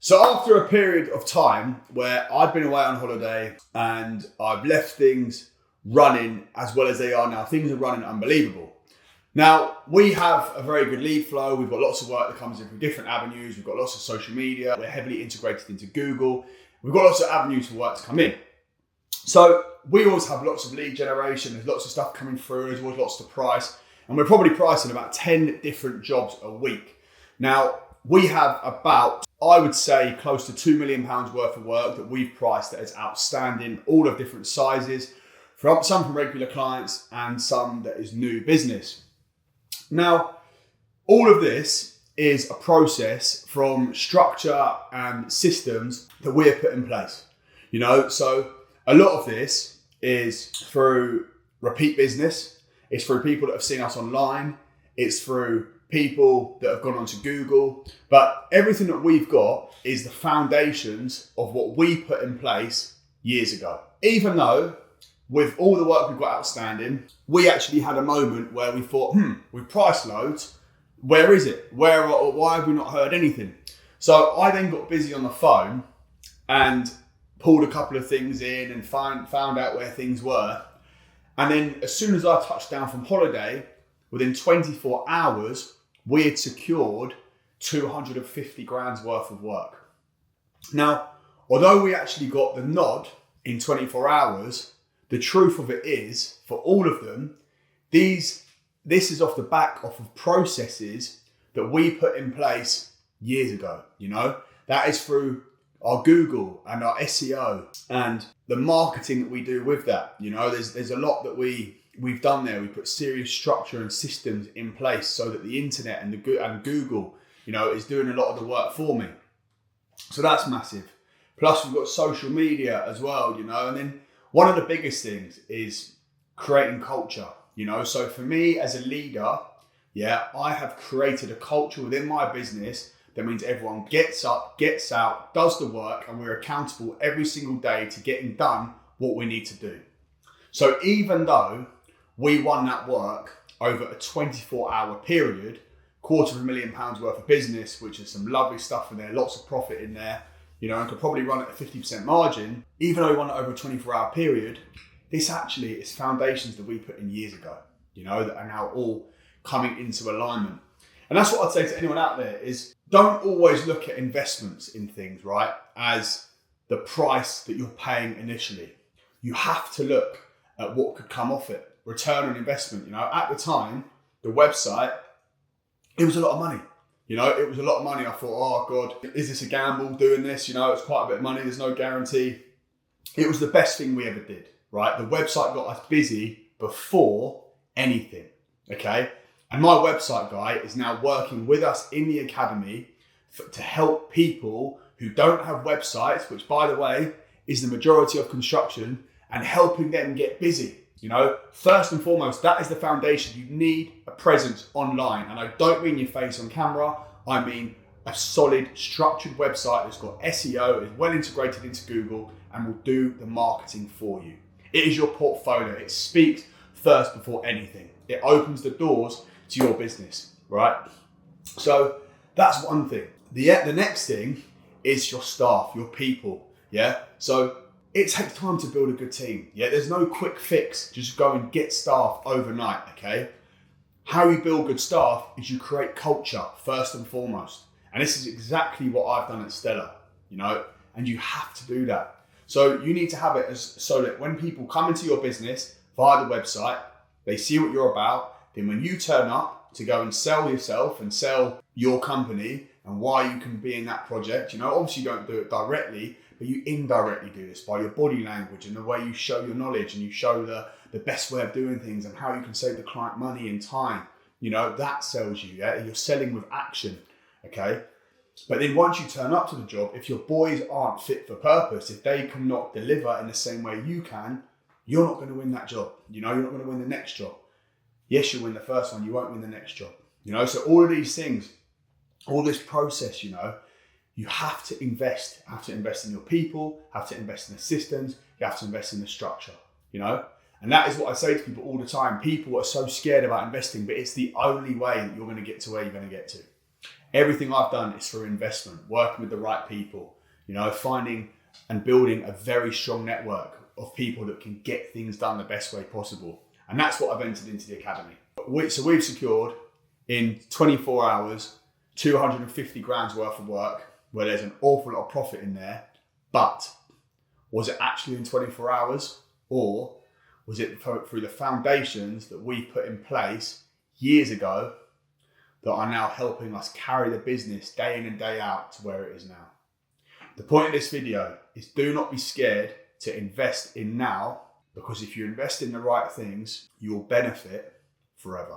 So after a period of time where I've been away on holiday and I've left things running as well as they are now, things are running unbelievable. Now, we have a very good lead flow. We've got lots of work that comes in from different avenues. We've got lots of social media. We're heavily integrated into Google. We've got lots of avenues for work to come in. So we always have lots of lead generation. There's lots of stuff coming through. There's always lots to price. And we're probably pricing about 10 different jobs a week. Now, we have about, I would say, close to £2 million worth of work that we've priced that is outstanding, all of different sizes, some from regular clients and some that is new business. Now, all of this is a process from structure and systems that we have put in place. So a lot of this is through repeat business. It's through people that have seen us online. It's through people that have gone onto Google. But everything that we've got is the foundations of what we put in place years ago. Even though with all the work we've got outstanding, we actually had a moment where we thought, we've priced loads. Where is it? Why have we not heard anything? So I then got busy on the phone and pulled a couple of things in and found out where things were. And then as soon as I touched down from holiday, within 24 hours, we had secured 250 grand's worth of work. Now, although we actually got the nod in 24 hours, the truth of it is, for all of them, this is off the back of processes that we put in place years ago. That is through our Google and our SEO and the marketing that we do with that. There's a lot that we've done there. We put serious structure and systems in place so that the internet and Google, is doing a lot of the work for me. So that's massive. Plus we've got social media as well, and then one of the biggest things is creating culture, So for me as a leader, I have created a culture within my business that means everyone gets up, gets out, does the work, and we're accountable every single day to getting done what we need to do. So even though we won that work over a 24-hour period, £250,000 worth of business, which is some lovely stuff in there, lots of profit in there, and could probably run at a 50% margin, even though we won it over a 24-hour period, this actually is foundations that we put in years ago, that are now all coming into alignment. And that's what I'd say to anyone out there is don't always look at investments in things, right, as the price that you're paying initially. You have to look at what could come off it. Return on investment. At the time, the website, it was a lot of money. It was a lot of money. I thought, oh God, is this a gamble doing this? It's quite a bit of money. There's no guarantee. It was the best thing we ever did, right? The website got us busy before anything, okay? And my website guy is now working with us in the academy to help people who don't have websites, which by the way, is the majority of construction, and helping them get busy. First and foremost, that is the foundation. You need a presence online. And I don't mean your face on camera. I mean a solid, structured website that's got SEO, is well integrated into Google, and will do the marketing for you. It is your portfolio. It speaks first before anything. It opens the doors to your business, right? So that's one thing. The next thing is your staff, your people, So it takes time to build a good team. There's no quick fix. Just go and get staff overnight, okay? How you build good staff is you create culture first and foremost. And this is exactly what I've done at Stella, and you have to do that. So you need to have it so that when people come into your business via the website, they see what you're about. Then when you turn up to go and sell yourself and sell your company and why you can be in that project, obviously you don't do it directly, but you indirectly do this by your body language and the way you show your knowledge and you show the best way of doing things and how you can save the client money and time. That sells you, You're selling with action, okay? But then once you turn up to the job, if your boys aren't fit for purpose, if they cannot deliver in the same way you can, you're not going to win that job. You're not going to win the next job. Yes, you'll win the first one, you won't win the next job. So all of these things, all this process, you have to invest. You have to invest in your people, have to invest in the systems, you have to invest in the structure, And that is what I say to people all the time. People are so scared about investing, but it's the only way that you're going to get to where you're going to get to. Everything I've done is through investment, working with the right people, finding and building a very strong network of people that can get things done the best way possible. And that's what I've entered into the academy. So we've secured in 24 hours, 250 grand's worth of work, where there's an awful lot of profit in there. But was it actually in 24 hours, or was it through the foundations that we put in place years ago that are now helping us carry the business day in and day out to where it is now? The point of this video is, do not be scared to invest in now, because if you invest in the right things, you will benefit forever.